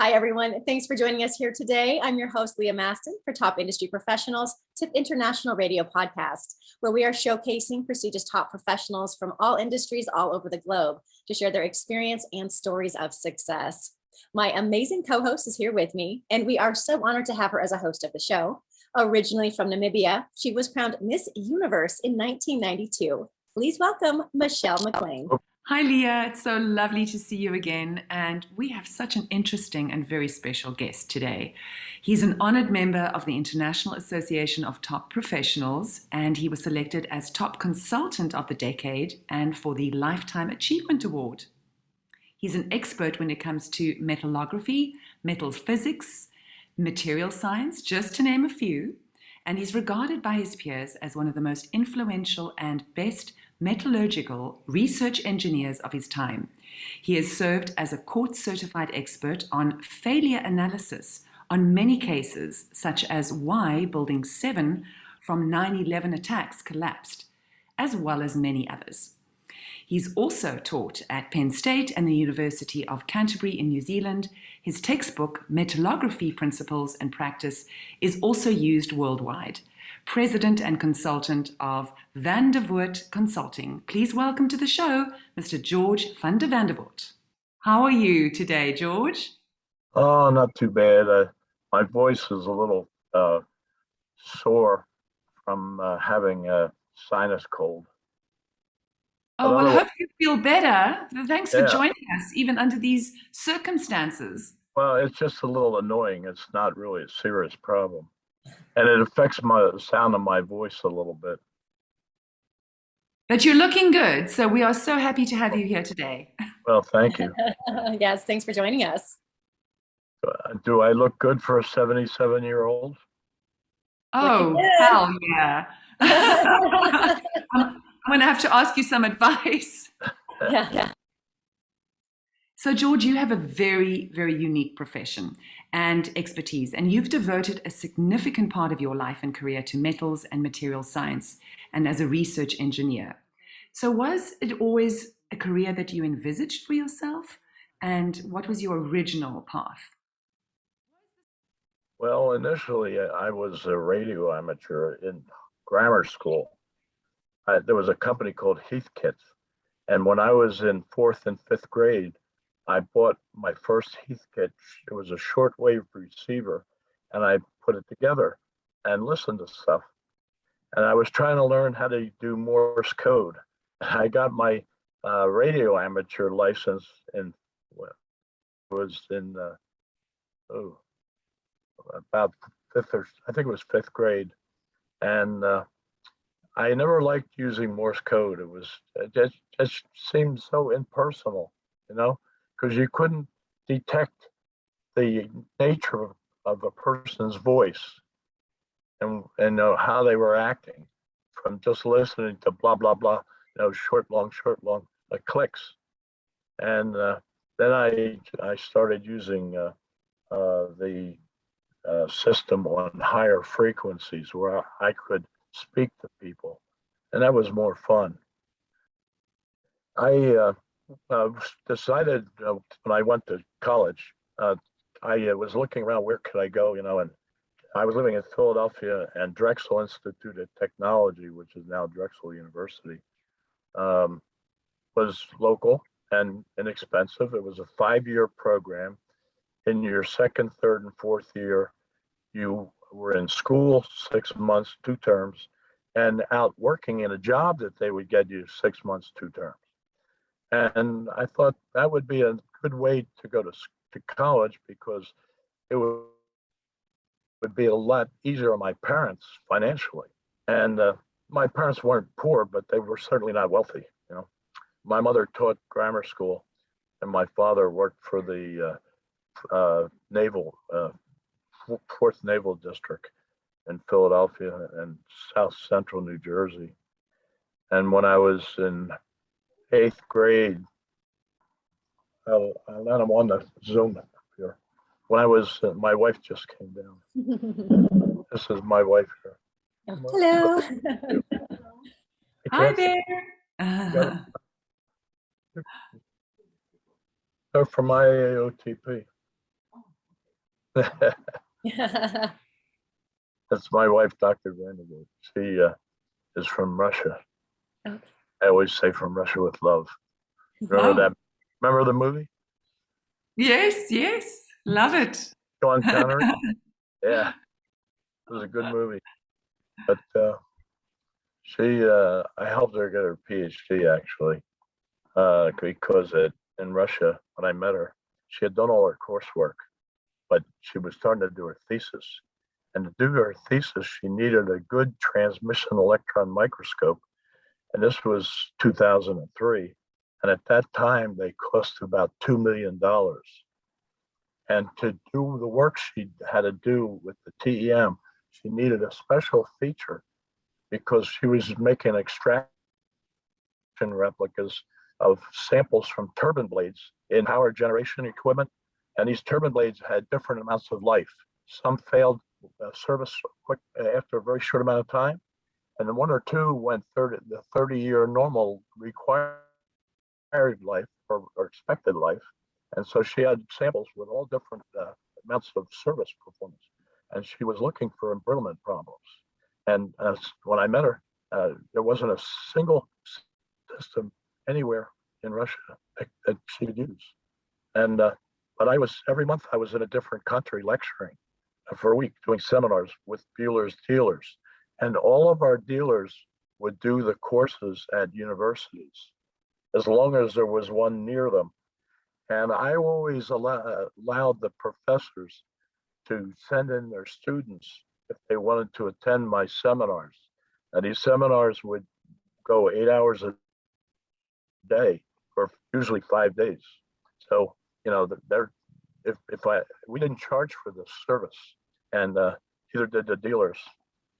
Hi, everyone. Thanks for joining us here today. I'm your host, Leah Masten, for Top Industry Professionals, TIP International Radio Podcast, where we are showcasing prestigious top professionals from all industries all over the globe to share their experience and stories of success. My amazing co-host is here with me, and we are so honored to have her as a host of the show. Originally from Namibia, she was crowned Miss Universe in 1992. Please welcome Michelle McLean. Hi, Leah. It's so lovely to see you again. And we have such an interesting and very special guest today. He's an honored member of the International Association of Top Professionals, and he was selected as Top Consultant of the Decade and for the Lifetime Achievement Award. He's an expert when it comes to metallurgy, metals physics, material science, just to name a few. And he's regarded by his peers as one of the most influential and best metallurgical research engineers of his time. He has served as a court-certified expert on failure analysis on many cases, such as why Building 7 from 9/11 attacks collapsed, as well as many others. He's also taught at Penn State and the University of Canterbury in New Zealand. His textbook, Metallurgy Principles and Practice, is also used worldwide. President and consultant of Vander Voort Consulting. Please welcome to the show, Mr. George Vander Voort. How are you today, George? Oh, not too bad. My voice is a little sore from having a sinus cold. Oh, well, I hope you feel better. Thanks for joining us, even under these circumstances. Well, it's just a little annoying. It's not really a serious problem. And it affects the sound of my voice a little bit. But you're looking good, so we are so happy to have you here today. Well, thank you. Yes, thanks for joining us. Do I look good for a 77-year-old? Oh, hell yeah. I'm going to have to ask you some advice. Yeah. So, George, you have a very, very unique profession and expertise, and you've devoted a significant part of your life and career to metals and material science and as a research engineer. So was it always a career that you envisaged for yourself? And what was your original path? Well, initially, I was a radio amateur in grammar school. There was a company called Heathkit. And when I was in 4th and 5th grade, I bought my first Heathkit. It was a shortwave receiver, and I put it together and listened to stuff. And I was trying to learn how to do Morse code. I got my radio amateur license in about I think it was 5th grade, and I never liked using Morse code. It just seemed so impersonal, because you couldn't detect the nature of a person's voice and know how they were acting from just listening to blah, blah, blah, short, long, like clicks. And then I started using the system on higher frequencies where I could speak to people, and that was more fun. I decided when I went to college, I was looking around where could I go, and I was living in Philadelphia, and Drexel Institute of Technology, which is now Drexel University, was local and inexpensive. It was a 5-year program. In your 2nd, 3rd, and 4th year, you were in school 6 months, 2 terms, and out working in a job that they would get you 6 months, 2 terms. And I thought that would be a good way to go to college, because it would be a lot easier on my parents financially. And my parents weren't poor, but they were certainly not wealthy. My mother taught grammar school, and my father worked for the Naval 4th Naval District in Philadelphia and South Central New Jersey. And when I was in 8th grade, I'm on the Zoom here. When I was, my wife just came down. This is my wife here. Hello. Hi there. They're from IAOTP. That's my wife, Dr. Vander Voort. She is from Russia. Okay. I always say from Russia with love. Remember Oh, that? Remember the movie? yes, yes. Love it. Sean Connery? Yeah, it was a good movie. But I helped her get her PhD actually, because in Russia, when I met her, she had done all her coursework, but she was starting to do her thesis. And to do her thesis, she needed a good transmission electron microscope. And this was 2003. And at that time, they cost about $2 million. And to do the work she had to do with the TEM, she needed a special feature because she was making extraction replicas of samples from turbine blades in power generation equipment. And these turbine blades had different amounts of life. Some failed service quick after a very short amount of time, and then one or two went the 30-year normal required life or expected life. And so she had samples with all different amounts of service performance, and she was looking for embrittlement problems. And when I met her, there wasn't a single system anywhere in Russia that she could use. And but every month I was in a different country lecturing for a week, doing seminars with dealers, and all of our dealers would do the courses at universities as long as there was one near them. And I always allowed the professors to send in their students if they wanted to attend my seminars. And these seminars would go 8 hours a day for usually 5 days. So, we didn't charge for this service, and either did the dealers.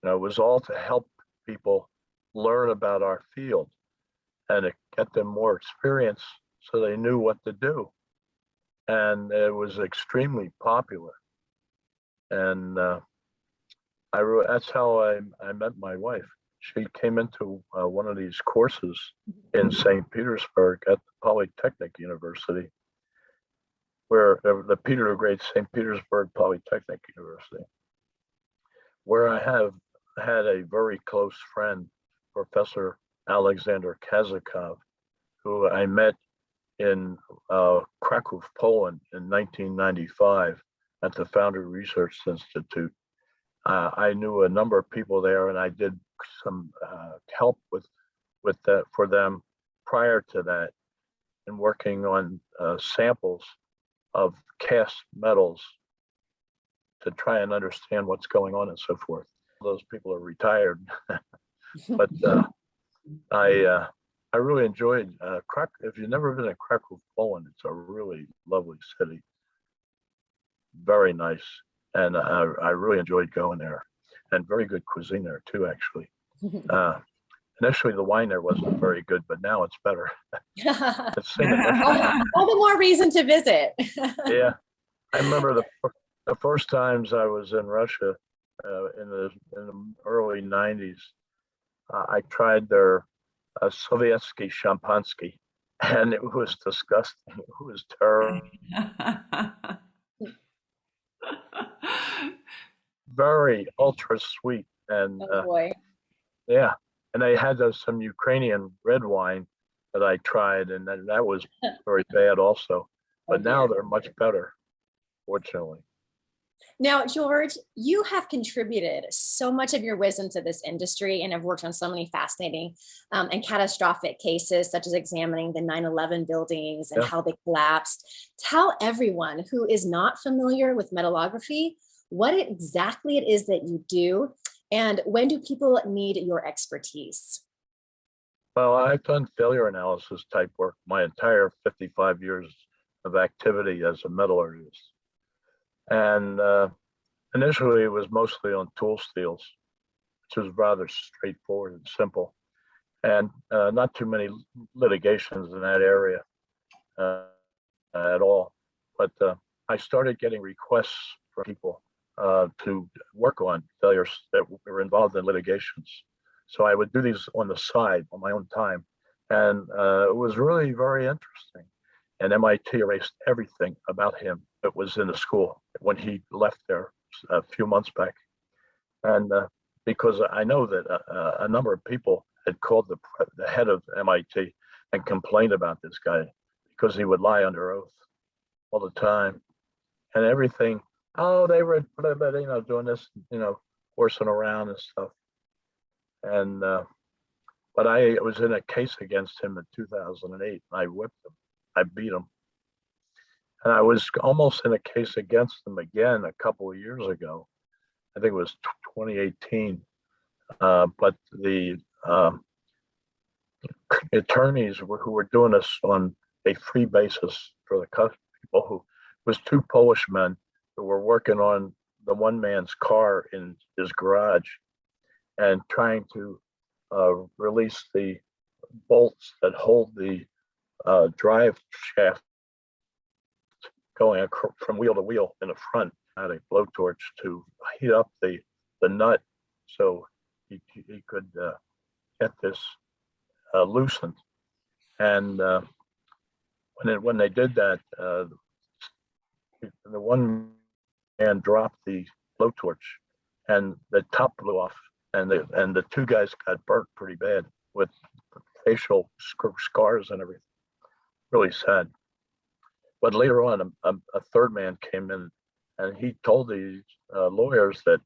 It was all to help people learn about our field and to get them more experience so they knew what to do. And it was extremely popular. And that's how I met my wife. She came into one of these courses in St. Petersburg at the Polytechnic University, where the Peter the Great St. Petersburg Polytechnic University, where I have had a very close friend, Professor Alexander Kazakov, who I met in Krakow, Poland in 1995 at the Foundry Research Institute. I knew a number of people there, and I did some help with that for them prior to that, in working on samples of cast metals to try and understand what's going on and so forth. Those people are retired, but I really enjoyed Krakow. If you've never been to Krakow, Poland, it's a really lovely city, very nice, and I really enjoyed going there, and very good cuisine there too, actually. Initially, the wine there wasn't very good, but now it's better. It's all the more reason to visit. Yeah, I remember the first times I was in Russia in the early '90s. I tried their Sovietsky Champansky, and it was disgusting. It was terrible. Very ultra sweet, and Oh boy. yeah, and they had some Ukrainian red wine that I tried, and that was very bad also. But now they're much better, fortunately. Now, George, you have contributed so much of your wisdom to this industry and have worked on so many fascinating and catastrophic cases, such as examining the 9/11 buildings and how they collapsed. Tell everyone who is not familiar with metallography what exactly it is that you do, and when do people need your expertise? Well, I've done failure analysis type work my entire 55 years of activity as a metallurgist. And initially, it was mostly on tool steels, which was rather straightforward and simple, and not too many litigations in that area at all. But I started getting requests from people to work on failures that were involved in litigations. So I would do these on the side on my own time, and it was really very interesting. and MIT erased everything about him that was in the school when he left there a few months back. And because I know that a number of people had called the head of MIT and complained about this guy because he would lie under oath all the time and everything. Oh, they were, doing this, horsing around and stuff. And but I was in a case against him in 2008, and I whipped him. I beat him. And I was almost in a case against him again a couple of years ago. I think it was 2018. But the attorneys who were doing this on a free basis for the people who was two Polish men who were working on the one man's car in his garage and trying to release the bolts that hold the drive shaft going from wheel to wheel in the front. I had a blowtorch to heat up the nut so he could get this loosened. And when they did that, the one man dropped the blowtorch, and the top blew off, and the two guys got burnt pretty bad with facial scars and everything. Really sad. But later on, a third man came in, and he told these lawyers that,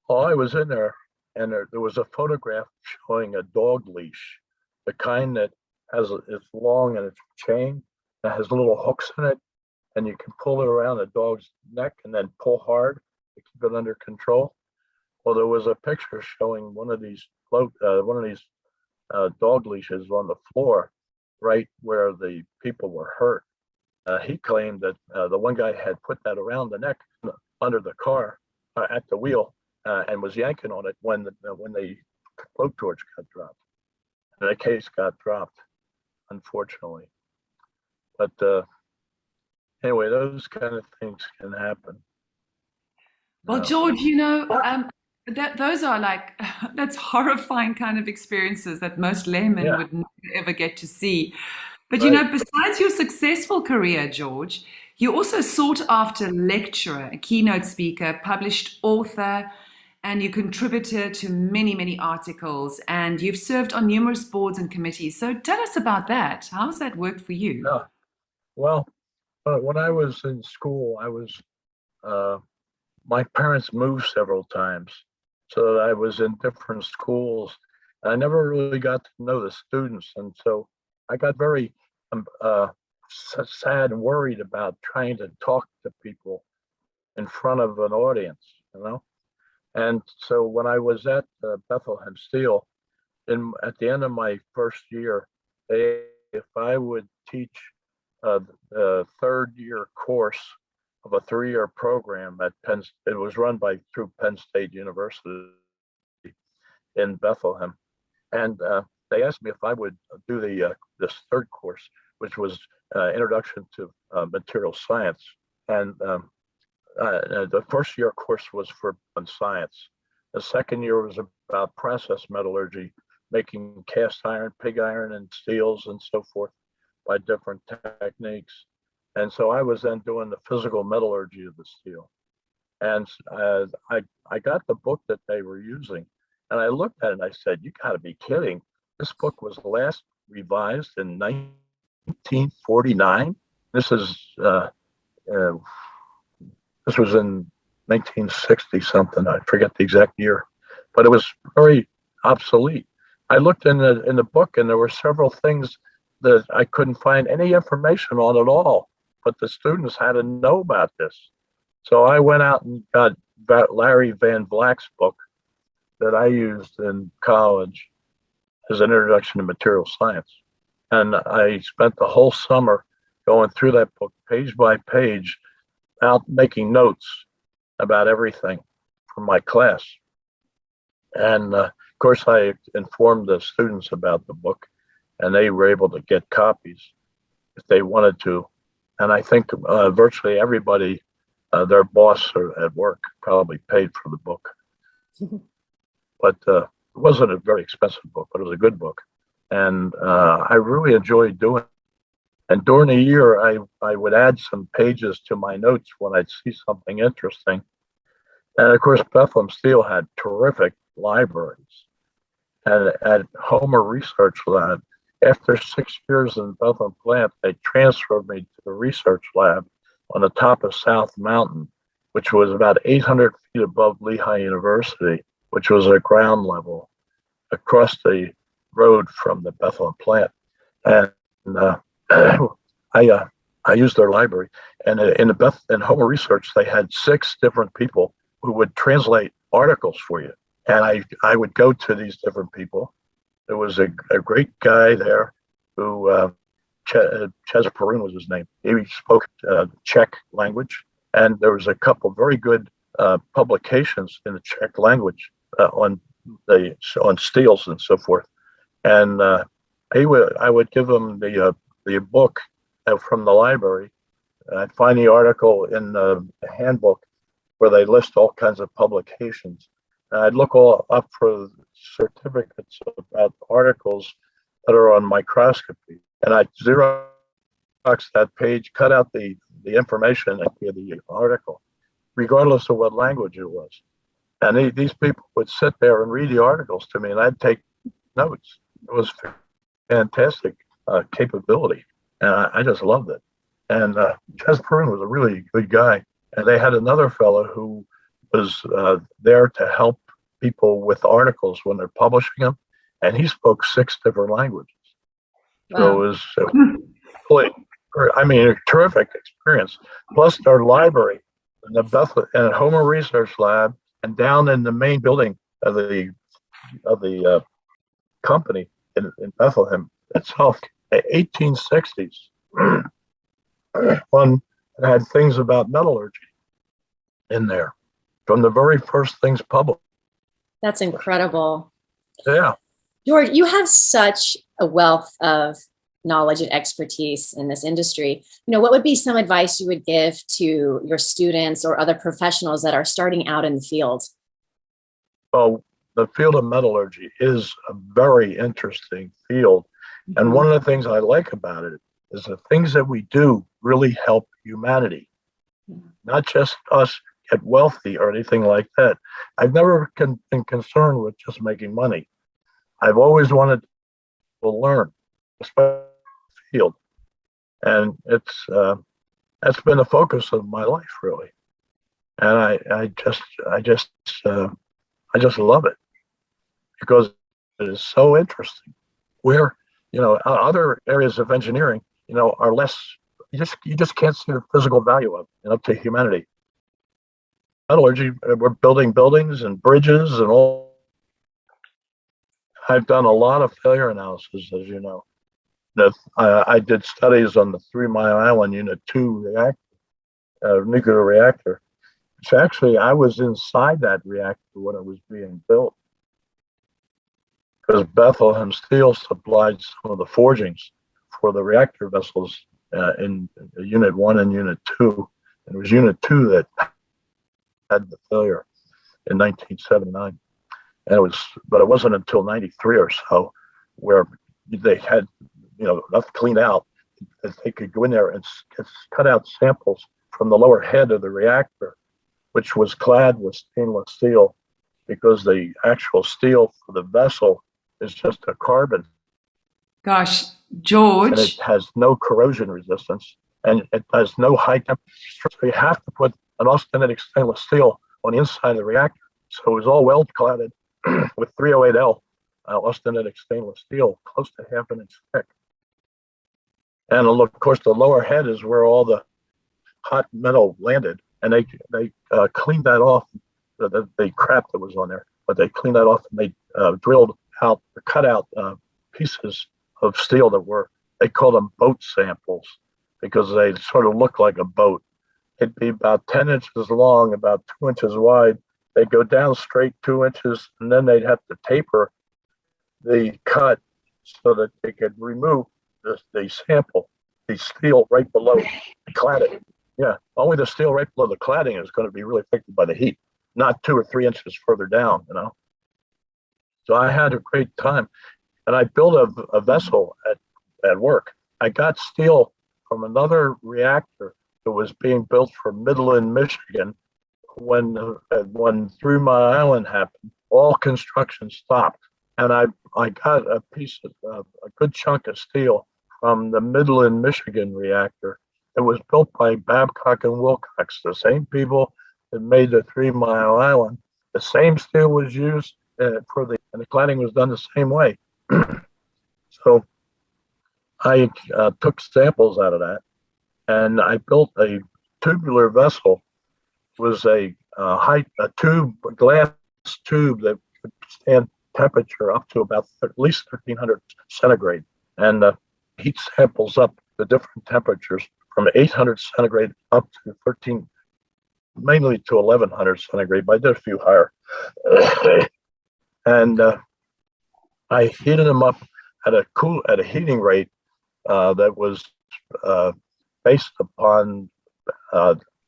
oh, I was in there, and there was a photograph showing a dog leash, the kind that it's long and it's chain, that has little hooks in it, and you can pull it around the dog's neck and then pull hard to keep it under control. Well, there was a picture showing one of these dog leashes on the floor, right where the people were hurt. He claimed that the one guy had put that around the neck under the car at the wheel and was yanking on it when the blowtorch got dropped. And the case got dropped, unfortunately. But anyway, those kind of things can happen. Well, George, those are like, that's horrifying kind of experiences that most laymen would never ever get to see. But Right. Besides your successful career, George, you're also sought after lecturer, a keynote speaker, published author, and you contributed to many, many articles, and you've served on numerous boards and committees. So tell us about that. How's that worked for you? Yeah. Well, when I was in school, my parents moved several times, so I was in different schools. I never really got to know the students, and so I got very sad and worried about trying to talk to people in front of an audience, And so when I was at Bethlehem Steel, at the end of my first year, if I would teach the third year course of a 3-year program at Penn, it was run through Penn State University in Bethlehem, and they asked me if I would do this third course, which was Introduction to Material Science, and the first year course was for science. The second year was about process metallurgy, making cast iron, pig iron, and steels and so forth by different techniques. And so I was then doing the physical metallurgy of the steel. And I got the book that they were using, and I looked at it and I said, "You got to be kidding! This book was last revised in 1949. This was in 1960 something. I forget the exact year, but it was very obsolete." I looked in the book, and there were several things that I couldn't find any information on at all. But the students had to know about this, so I went out and got Larry Van Vleck's book that I used in college as an introduction to material science, and I spent the whole summer going through that book page by page, out making notes about everything from my class. And of course, I informed the students about the book, and they were able to get copies if they wanted to. And I think virtually everybody, their boss at work, probably paid for the book. But it wasn't a very expensive book, but it was a good book. And I really enjoyed doing it. And during the year, I would add some pages to my notes when I'd see something interesting. And of course, Bethlehem Steel had terrific libraries. And at Homer Research Lab, after 6 years in Bethlehem plant, they transferred me to the research lab on the top of South Mountain, which was about 800 feet above Lehigh University, which was at ground level across the road from the Bethlehem plant. And I used their library. And in Homer Research, they had 6 different people who would translate articles for you. And I would go to these different people. There was a great guy there who, Chez Perun was his name. He spoke Czech language. And there was a couple very good publications in the Czech language on steels and so forth. And I would give him the book from the library. I'd find the article in the handbook where they list all kinds of publications. And I'd look all up for certificates about articles that are on microscopy. And I'd Xerox that page, cut out the information of the article, regardless of what language it was. And these people would sit there and read the articles to me, and I'd take notes. It was fantastic capability, and I just loved it. And Chez Perun was a really good guy. And they had another fellow who was there to help people with articles when they're publishing them, and he spoke 6 different languages. Wow. So it was really, I mean, a terrific experience. Plus, their library and the Bethlehem and Homer Research Lab, and down in the main building of the company in Bethlehem itself, 1860s. One had things about metallurgy in there from the very first things published. That's incredible. Yeah. George, you have such a wealth of knowledge and expertise in this industry. What would be some advice you would give to your students or other professionals that are starting out in the field? Well, the field of metallurgy is a very interesting field. Mm-hmm. And one of the things I like about it is the things that we do really help humanity, not just us get wealthy or anything like that. I've never been concerned with just making money. I've always wanted to learn, especially the field, and that's been the focus of my life, really. And I just love it because it is so interesting. Where other areas of engineering, are less. You just can't see the physical value of it, up to humanity. Metallurgy, we're building buildings and bridges and all. I've done a lot of failure analysis, as you know. I did studies on the 3 Mile Island Unit 2 reactor, nuclear reactor. So actually, I was inside that reactor when it was being built, because Bethlehem Steel supplied some of the forgings for the reactor vessels in Unit 1 and Unit 2. And it was Unit 2 that had the failure in 1979. And but it wasn't until 93 or so where they had, enough cleaned out that they could go in there and cut out samples from the lower head of the reactor, which was clad with stainless steel, because the actual steel for the vessel is just a carbon. Gosh, George. And it has no corrosion resistance, and it has no high temperature. So you have to put an austenitic stainless steel on the inside of the reactor. So it was all weld cladded with 308L austenitic stainless steel, close to ½ inch thick. And of course, the lower head is where all the hot metal landed, and they cleaned that off, the crap that was on there. But they cleaned that off, and they drilled out, cut out pieces of steel that they called them boat samples, because they sort of look like a boat. It'd be about 10 inches long, about 2 inches wide. They'd go down straight 2 inches, and then they'd have to taper the cut so that they could remove the sample, the steel right below the cladding. Yeah, only the steel right below the cladding is going to be really affected by the heat, not 2 or 3 inches further down, So I had a great time. And I built a vessel at work. I got steel from another reactor that was being built for Midland, Michigan. When 3 Mile Island happened, all construction stopped, and I got a piece of a good chunk of steel from the Midland, Michigan reactor. It was built by Babcock and Wilcox, the same people that made the 3 Mile Island. The same steel was used and the cladding was done the same way. So I took samples out of that, and I built a tubular vessel. It was a glass tube that could stand temperature up to about at least 1300 centigrade, and heat samples up the different temperatures from 800 centigrade up to 13, mainly to 1100 centigrade, but I did a few higher. And I heated them up at a heating rate that was based upon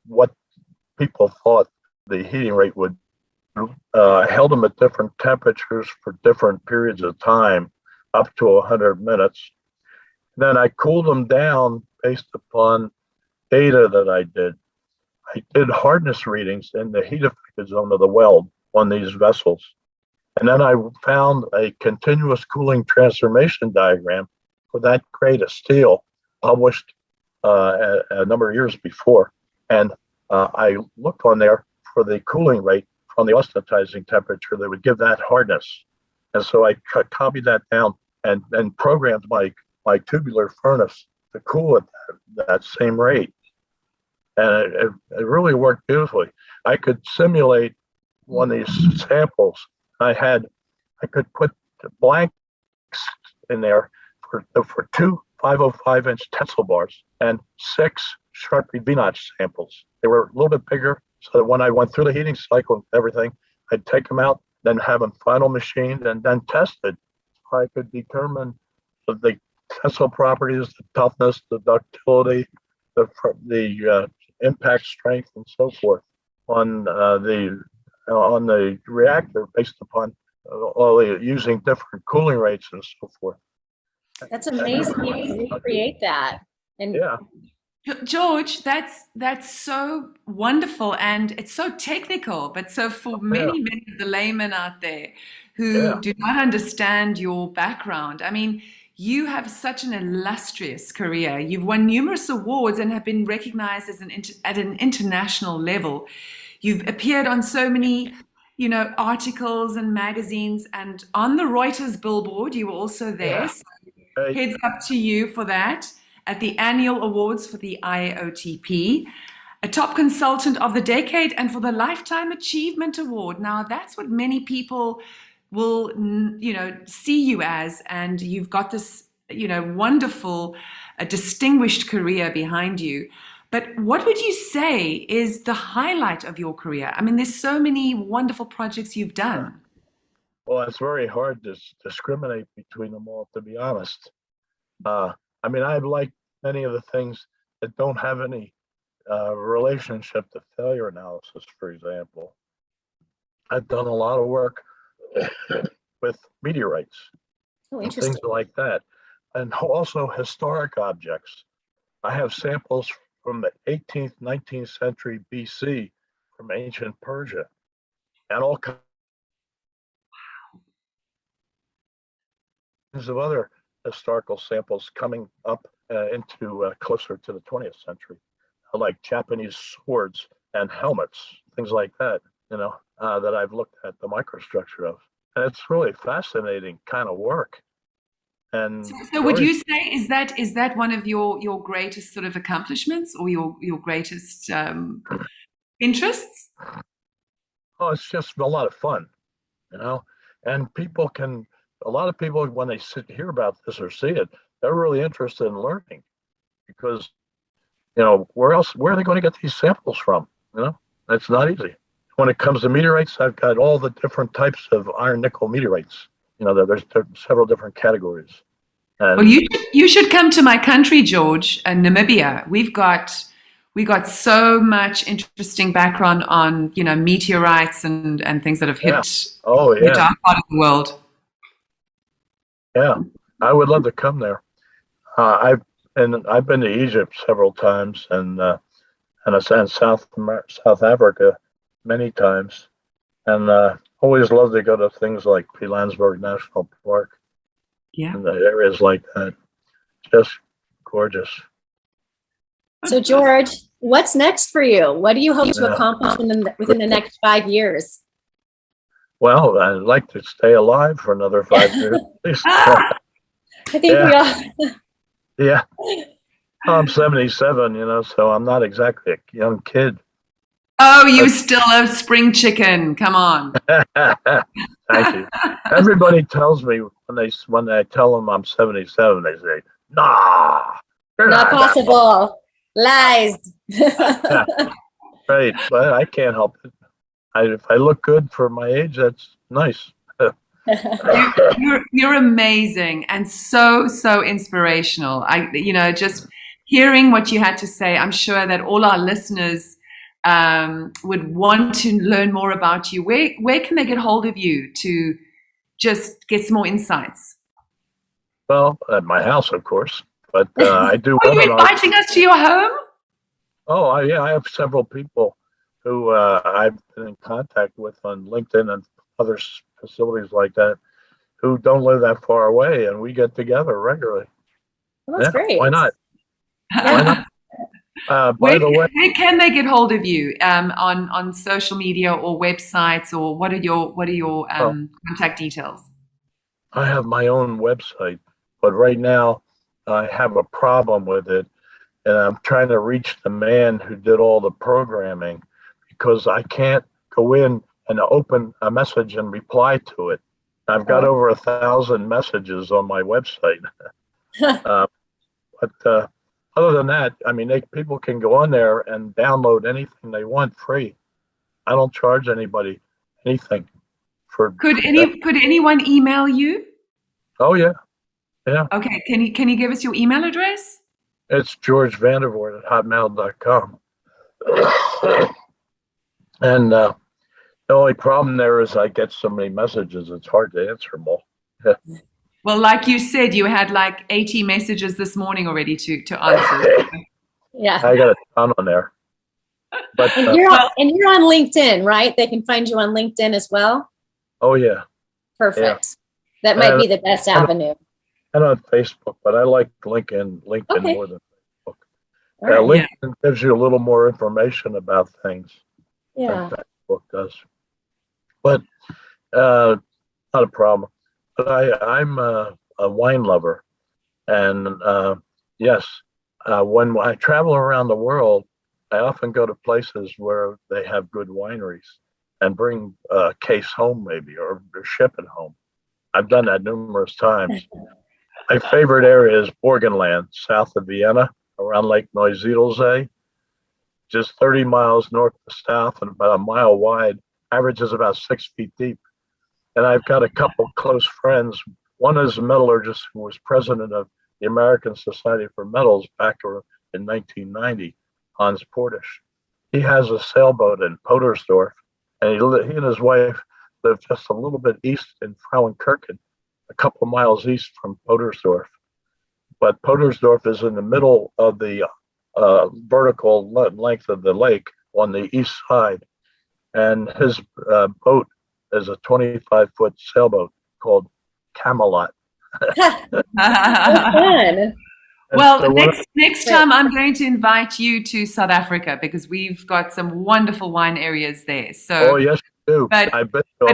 what people thought the heating rate would. I held them at different temperatures for different periods of time, up to 100 minutes. Then I cooled them down based upon data that I did. I did hardness readings in the heat affected zone of the weld on these vessels. And then I found a continuous cooling transformation diagram for that grade of steel published a number of years before. And I looked on there for the cooling rate from the austenitizing temperature that would give that hardness. And so I copied that down and programmed my tubular furnace to cool at that same rate. And it really worked beautifully. I could simulate one of these samples. I could put blanks in there for two 505-inch tensile bars and 6 Sharpie V-notch samples. They were a little bit bigger, so that when I went through the heating cycle and everything, I'd take them out, then have them final machined and then tested. I could determine the tensile properties, the toughness, the ductility, the impact strength, and so forth on the reactor based upon using different cooling rates and so forth. That's amazing. You can recreate that. And yeah. George, that's so wonderful, and it's so technical, but so for many of the laymen out there who do not understand your background, I mean, you have such an illustrious career. You've won numerous awards and have been recognized as at an international level. You've appeared on so many, articles and magazines, and on the Reuters billboard, you were also there. Yeah. So heads up to you for that. At the annual awards for the IAOTP, a top consultant of the decade, and for the Lifetime Achievement Award. Now, that's what many people will, see you as, and you've got this, wonderful, distinguished career behind you. But what would you say is the highlight of your career? I mean, there's so many wonderful projects you've done. Well, it's very hard to discriminate between them all, to be honest. I mean, I like many of the things that don't have any relationship to failure analysis, for example. I've done a lot of work with meteorites, and things like that, and also historic objects. I have samples from the 18th, 19th century BC from ancient Persia, and all kinds of other historical samples coming up into closer to the 20th century, like Japanese swords and helmets, things like that, that I've looked at the microstructure of. And it's really fascinating kind of work. And so would you say, is that one of your greatest sort of accomplishments, or your greatest interests? Oh, it's just a lot of fun, and a lot of people, when they hear about this or see it, they're really interested in learning, because, where are they going to get these samples from? That's not easy. When it comes to meteorites, I've got all the different types of iron nickel meteorites. There's several different categories. And well, you should come to my country, George, Namibia. We've got so much interesting background on meteorites and things that have hit hit our part of the world. Yeah, I would love to come there. and I've been to Egypt several times, and I sent South Africa many times, and always love to go to things like Pilanesberg National Park Yeah. and the areas like that. Just gorgeous. So George, what's next for you? What do you hope to accomplish within the next 5 years? Well, I'd like to stay alive for another 5 years. I think we all. Yeah. I'm 77, so I'm not exactly a young kid. Oh, you still a spring chicken. Come on. Thank you. Everybody tells me when I tell them I'm 77, they say, "Nah, Not possible. Lies." Right, but I can't help it. If I look good for my age, that's nice. You're amazing and so inspirational. Just hearing what you had to say, I'm sure that all our listeners would want to learn more about you. Where can they get hold of you to just get some more insights? Well, at my house, of course, but I do. Are you inviting us to your home? Oh, yeah, I have several people who I've been in contact with on LinkedIn and other facilities like that who don't live that far away, and we get together regularly. Well, that's great. Why not? Yeah. Why not? By the way, where can they get hold of you? On social media or websites, or what are your contact details? I have my own website, but right now I have a problem with it, and I'm trying to reach the man who did all the programming because I can't go in and open a message and reply to it. I've got over 1,000 messages on my website. But other than that, I mean, people can go on there and download anything they want free. I don't charge anybody anything for. Could anyone email you? Oh yeah. Okay, can you give us your email address? It's George Vander Voort at hotmail.com. And the only problem there is I get so many messages, it's hard to answer them all. Well, like you said, you had like 80 messages this morning already to answer. Yeah. I got a ton on there. But and you're on LinkedIn, right? They can find you on LinkedIn as well? Oh, yeah. Perfect. Yeah. That might be the best avenue. And on Facebook, but I like LinkedIn more than Facebook. Right. LinkedIn gives you a little more information about things than Facebook does. But not a problem. But I'm a wine lover. And yes, when I travel around the world, I often go to places where they have good wineries and bring a case home maybe or ship it home. I've done that numerous times. My favorite area is Burgenland, south of Vienna, around Lake Neusiedlsee, just 30 miles north to south and about a mile wide, averages about 6 feet deep. And I've got a couple close friends. One is a metallurgist who was president of the American Society for Metals back in 1990, Hans Portisch. He has a sailboat in Podersdorf, and he and his wife live just a little bit east in Frauenkirchen, a couple miles east from Podersdorf. But Podersdorf is in the middle of the vertical length of the lake on the east side. And his boat is a 25-foot sailboat called Camelot. Fun. Well, so next time I'm going to invite you to South Africa because we've got some wonderful wine areas there. So, oh yes, you do. I bet so.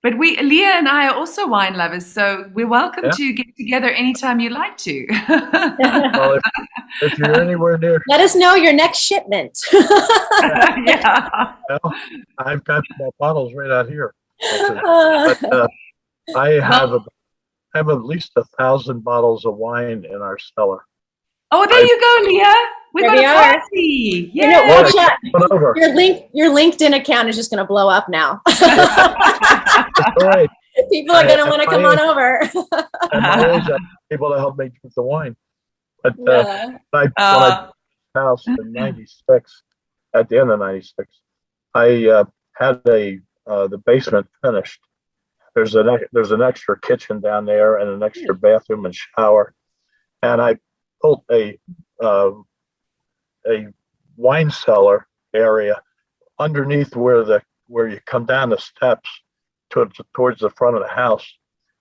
But Leah and I are also wine lovers, so we're welcome to get together anytime you like to. Well, if you're anywhere near, let us know your next shipment. Yeah. Well, I've got my bottles right out here. But, I have at least 1,000 bottles of wine in our cellar. Oh, there you go, Leah. We got a party. Yeah. Watch out. Your LinkedIn account is just going to blow up now. Right. People are going to want to come on over. And my age, I have people to help me drink the wine. But when I house in '96, at the end of '96, I had the basement finished. There's an extra kitchen down there and an extra bathroom and shower, and I built a wine cellar area underneath where you come down the steps towards the front of the house,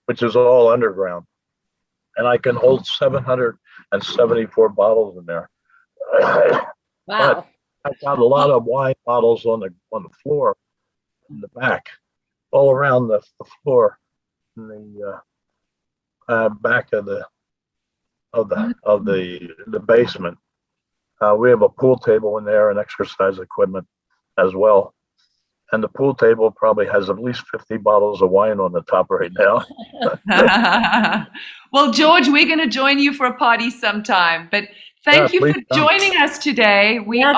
which is all underground. And I can hold 774 bottles in there. Wow. But I got a lot of wine bottles on the floor in the back, all around the floor in the back of the basement. We have a pool table in there and exercise equipment as well. And the pool table probably has at least 50 bottles of wine on the top right now. Well, George, we're going to join you for a party sometime. But thank you for joining us today. We are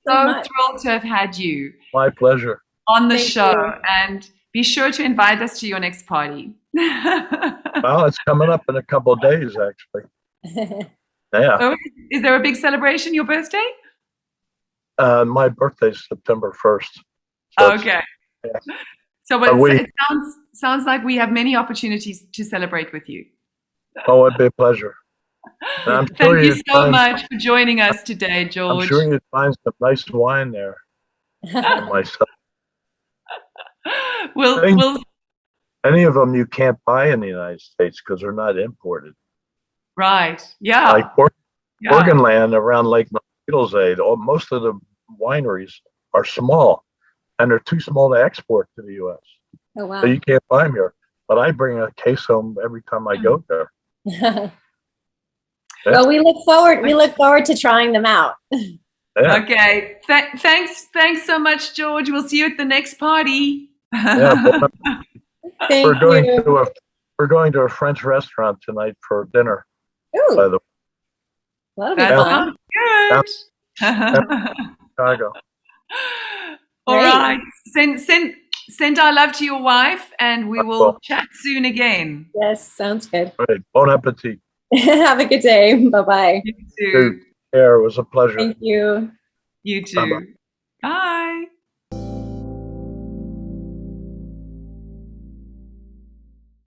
so thrilled to have had you. My pleasure. On the show. And be sure to invite us to your next party. Well, it's coming up in a couple of days, actually. Yeah. Oh, is there a big celebration, your birthday? My birthday's September 1st. So okay. Yeah. So it sounds like we have many opportunities to celebrate with you. Oh, it'd be a pleasure. Thank you so much for joining us today, George. I'm sure you'd find some nice wine there. Myself. Any of them you can't buy in the United States because they're not imported. Right. Yeah. Like Oregon land around Lake Meadowsade, most of the wineries are small, and they're too small to export to the U.S. Oh, wow. So you can't buy them here. But I bring a case home every time I go there. Yeah. Well, we look forward to trying them out. Yeah. Okay. Thanks so much, George. We'll see you at the next party. Yeah. Thank you. We're going to a French restaurant tonight for dinner. Ooh. By the way. That'll be fun. Good. Chicago. All right. Send our love to your wife, and we will chat soon again. Yes, sounds good. All right. Bon appetit. Have a good day. Bye-bye. You too. It was a pleasure. Thank you. You too. Bye-bye. Bye.